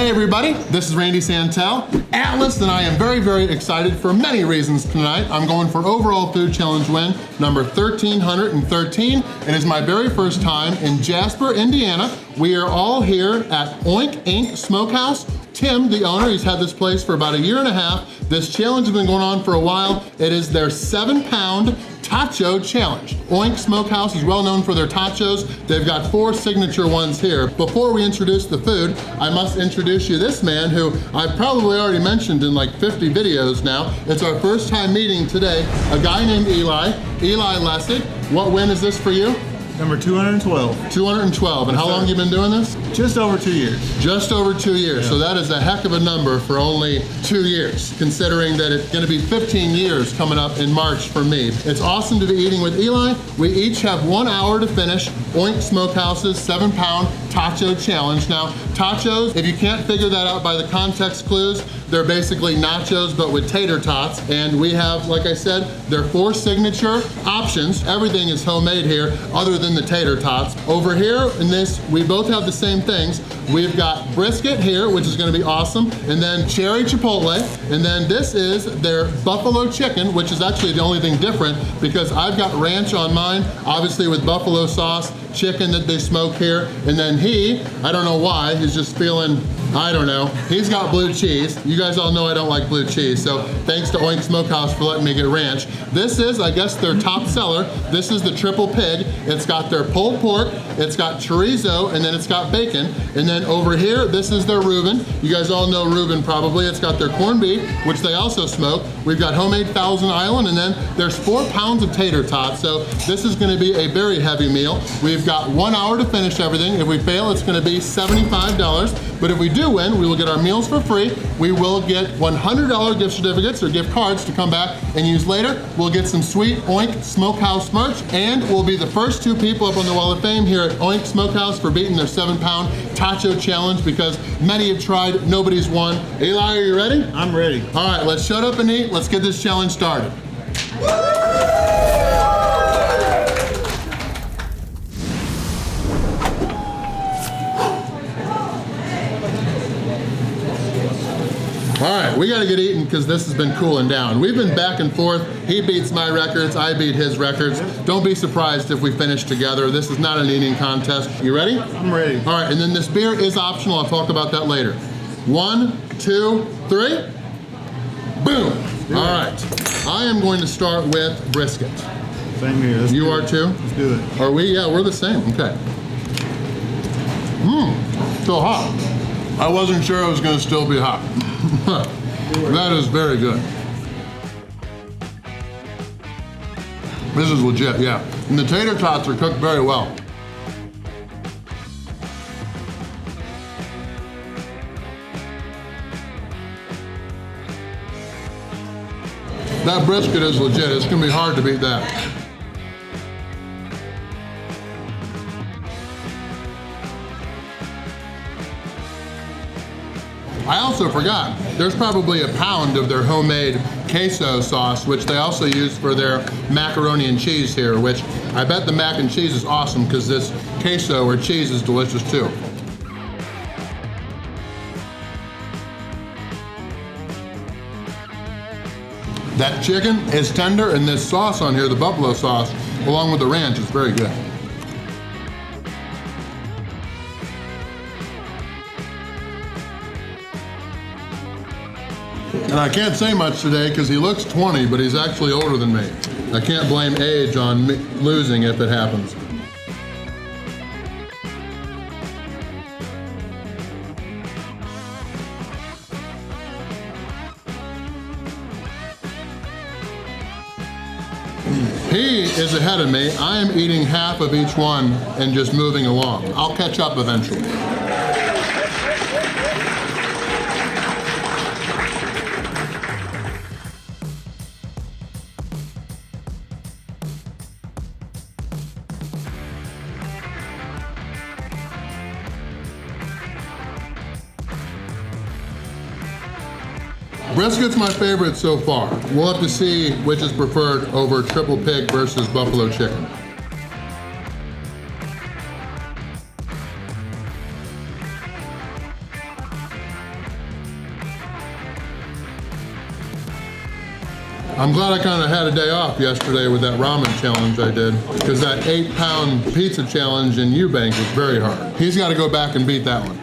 Hey everybody, this is Randy Santel, Atlas, and I am very, very excited for many reasons tonight. I'm going for overall food challenge win number 1,313. It is my very first time in Jasper, Indiana. We are all here at Oink Inc Smokehouse. Tim, the owner, he's had this place for about a year and a half. This challenge has been going on for a while. It is their 7-pound Totcho challenge. Oink Smokehouse is well known for their Totchos. They've got 4 signature ones here. Before we introduce the food, I must introduce you this man who I've probably already mentioned in like 50 videos now. It's our first time meeting today. A guy named Eli Lessig. What win is this for you? Number 212. 212, and how long have you been doing this? Just over 2 years. Just over 2 years, yeah. So that is a heck of a number for only 2 years, considering that it's gonna be 15 years coming up in March for me. It's awesome to be eating with Eli. We each have 1 hour to finish Oink Smokehouse's 7-pound Totcho challenge. Now, Totchos, if you can't figure that out by the context clues, they're basically nachos, but with tater tots. And we have, like I said, their 4 signature options. Everything is homemade here, other than the tater tots. Over here in this, we both have the same things. We've got brisket here, which is gonna be awesome, and then cherry chipotle, and then this is their buffalo chicken, which is actually the only thing different because I've got ranch on mine, obviously with buffalo sauce, chicken that they smoke here, and then I don't know why, he's just feeling, I don't know, he's got blue cheese. You guys all know I don't like blue cheese, so thanks to Oink Smokehouse for letting me get ranch. This is, I guess, their top seller. This is the triple pig. It's got their pulled pork, it's got chorizo, and then it's got bacon. And then over here, this is their Reuben. You guys all know Reuben probably. It's got their corned beef, which they also smoke. We've got homemade Thousand Island, and then there's 4 pounds of tater tots. So this is gonna be a very heavy meal. We've got 1 hour to finish everything. If we fail, it's gonna be $75. But if we do win, we will get our meals for free. We will get $100 gift certificates or gift cards to come back and use later. We'll get some sweet Oink Smokehouse merch, and we'll be the first 2 people up on the Wall of Fame here at Oink Smokehouse for beating their 7-pound Totcho challenge, because many have tried, nobody's won. Eli, are you ready? I'm ready. All right, let's shut up and eat. Let's get this challenge started. All right, we gotta get eating because this has been cooling down. We've been back and forth. He beats my records, I beat his records. Don't be surprised if we finish together. This is not an eating contest. You ready? I'm ready. All right, and then this beer is optional. I'll talk about that later. 1, 2, 3. Boom. All right, I am going to start with brisket. Same here. You are too? Let's do it. Are we? Yeah, we're the same, okay. Still hot. I wasn't sure it was gonna still be hot. That is very good. This is legit, yeah. And the tater tots are cooked very well. That brisket is legit. It's gonna be hard to beat that. I also forgot, there's probably a pound of their homemade queso sauce, which they also use for their macaroni and cheese here, which I bet the mac and cheese is awesome because this queso or cheese is delicious too. That chicken is tender, and this sauce on here, the buffalo sauce, along with the ranch, is very good. And I can't say much today because he looks 20, but he's actually older than me. I can't blame age on me losing if it happens. He is ahead of me. I am eating half of each one and just moving along. I'll catch up eventually. Brisket's my favorite so far. We'll have to see which is preferred over triple pig versus buffalo chicken. I'm glad I kind of had a day off yesterday with that ramen challenge I did, because that 8-pound pizza challenge in Eubank was very hard. He's got to go back and beat that one.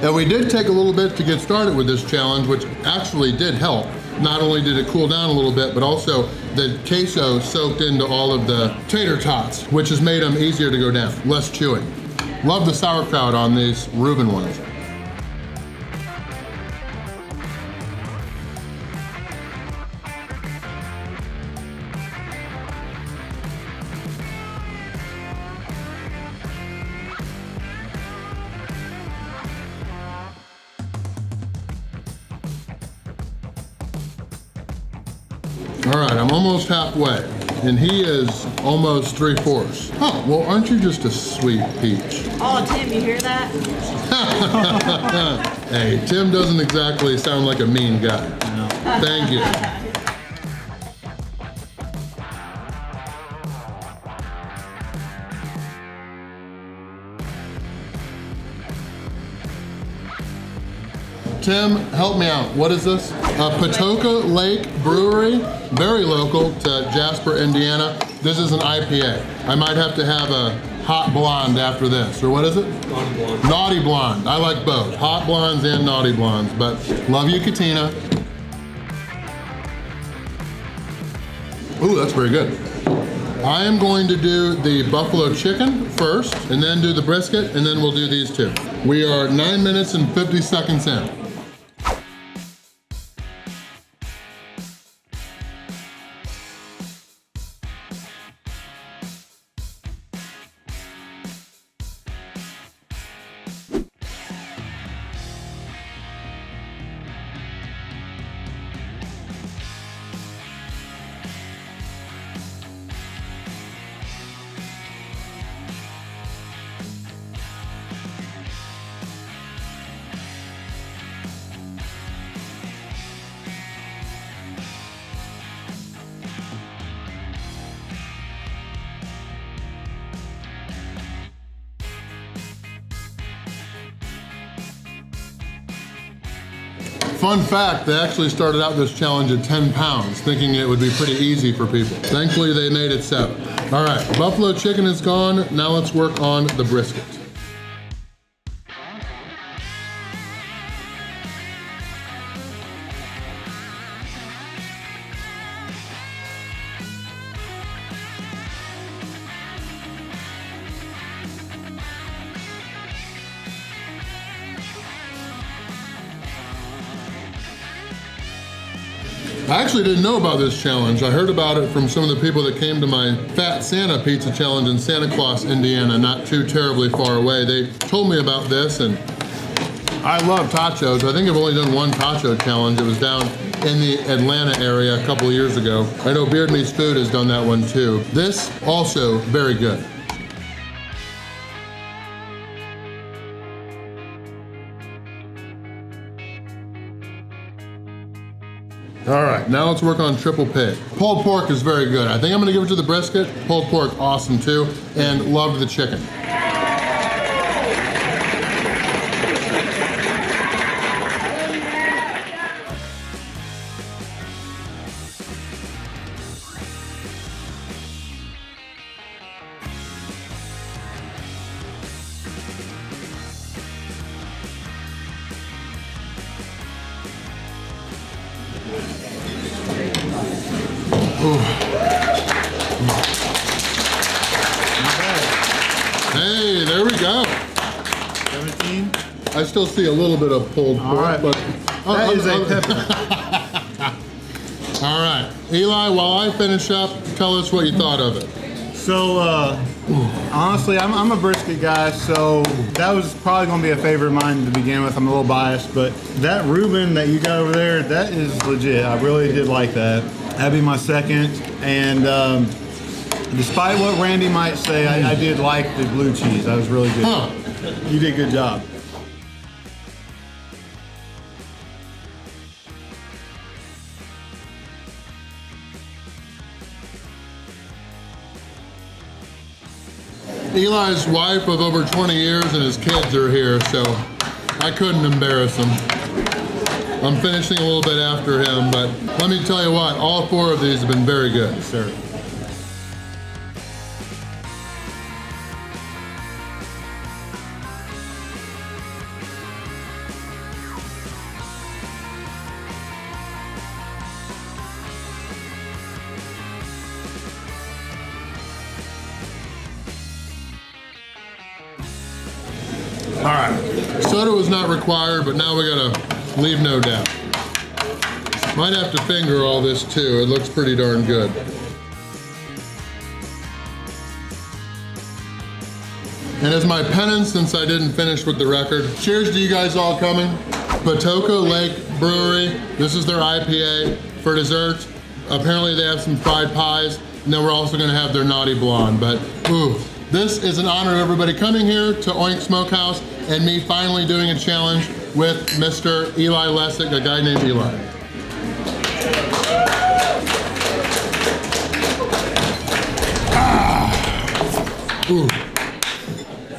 And we did take a little bit to get started with this challenge, which actually did help. Not only did it cool down a little bit, but also the queso soaked into all of the tater tots, which has made them easier to go down, less chewy. Love the sauerkraut on these Reuben ones. All right, I'm almost halfway, and he is almost 3/4. Oh, well, aren't you just a sweet peach? Oh, Tim, you hear that? Hey, Tim doesn't exactly sound like a mean guy. No. Thank you. Tim, help me out. What is this? Patoka Lake Brewery, very local to Jasper, Indiana. This is an IPA. I might have to have a hot blonde after this, or what is it? Naughty blonde. Naughty blonde. I like both, hot blondes and naughty blondes, but love you, Katina. Ooh, that's very good. I am going to do the buffalo chicken first, and then do the brisket, and then we'll do these two. We are 9 minutes and 50 seconds in. Fun fact, they actually started out this challenge at 10 pounds, thinking it would be pretty easy for people. Thankfully, they made it 7. All right, buffalo chicken is gone. Now let's work on the brisket. I actually didn't know about this challenge. I heard about it from some of the people that came to my Fat Santa Pizza Challenge in Santa Claus, Indiana, not too terribly far away. They told me about this, and I love Totchos. I think I've only done one Totcho challenge. It was down in the Atlanta area a couple of years ago. I know Beard Meats Food has done that one too. This, also very good. All right, now let's work on triple pig. Pulled pork is very good. I think I'm gonna give it to the brisket. Pulled pork, awesome too, and loved the chicken. Hey, there we go. 17. I still see a little bit of pulled pork, right. but That is a pepper. all right, Eli, while I finish up, tell us what you thought of it. So, honestly, I'm a brisket guy, so that was probably gonna be a favorite of mine to begin with. I'm a little biased, but that Reuben that you got over there, that is legit. I really did like that. That'd be my second. And despite what Randy might say, I did like the blue cheese. That was really good. Huh. You did a good job. Eli's wife of over 20 years and his kids are here, so I couldn't embarrass him. I'm finishing a little bit after him, but let me tell you what, all 4 of these have been very good. Yes, sir. All right, soda was not required, but now we gotta leave no doubt. Might have to finger all this too. It looks pretty darn good. And as my penance, since I didn't finish with the record, cheers to you guys all coming. Patoka Lake Brewery, this is their IPA. For dessert, apparently they have some fried pies, and then we're also gonna have their Naughty Blonde, but ooh. This is an honor, everybody, coming here to Oink Smokehouse and me finally doing a challenge with Mr. Eli Lessig, a guy named Eli. Ooh.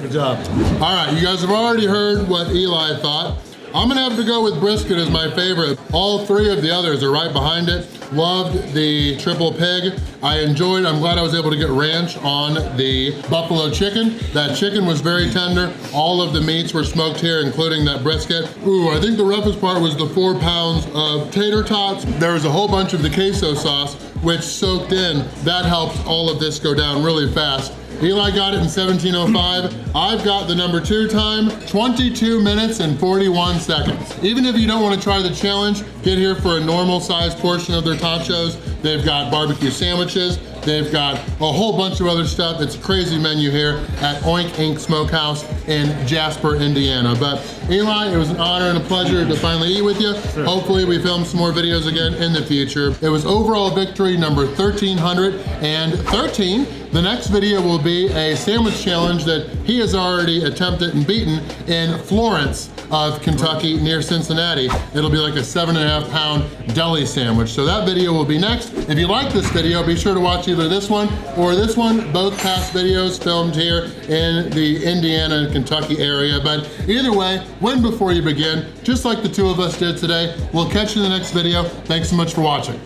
Good job. All right, you guys have already heard what Eli thought. I'm gonna have to go with brisket as my favorite. All 3 of the others are right behind it. Loved the triple pig. I'm glad I was able to get ranch on the buffalo chicken. That chicken was very tender. All of the meats were smoked here, including that brisket. Ooh, I think the roughest part was the 4 pounds of tater tots. There was a whole bunch of the queso sauce, which soaked in. That helped all of this go down really fast. Eli got it in 17:05. I've got the number 2 time, 22 minutes and 41 seconds. Even if you don't want to try the challenge, get here for a normal sized portion of their Totchos. They've got barbecue sandwiches. They've got a whole bunch of other stuff. It's a crazy menu here at Oink Inc Smokehouse in Jasper, Indiana. But Eli, it was an honor and a pleasure to finally eat with you. Sure. Hopefully we film some more videos again in the future. It was overall victory number 1,313. The next video will be a sandwich challenge that he has already attempted and beaten in Florence of Kentucky near Cincinnati. It'll be like a 7.5 pound deli sandwich. So that video will be next. If you like this video, be sure to watch either this one or this one. Both past videos filmed here in the Indiana and Kentucky area. But either way, win before you begin, just like the 2 of us did today. We'll catch you in the next video. Thanks so much for watching.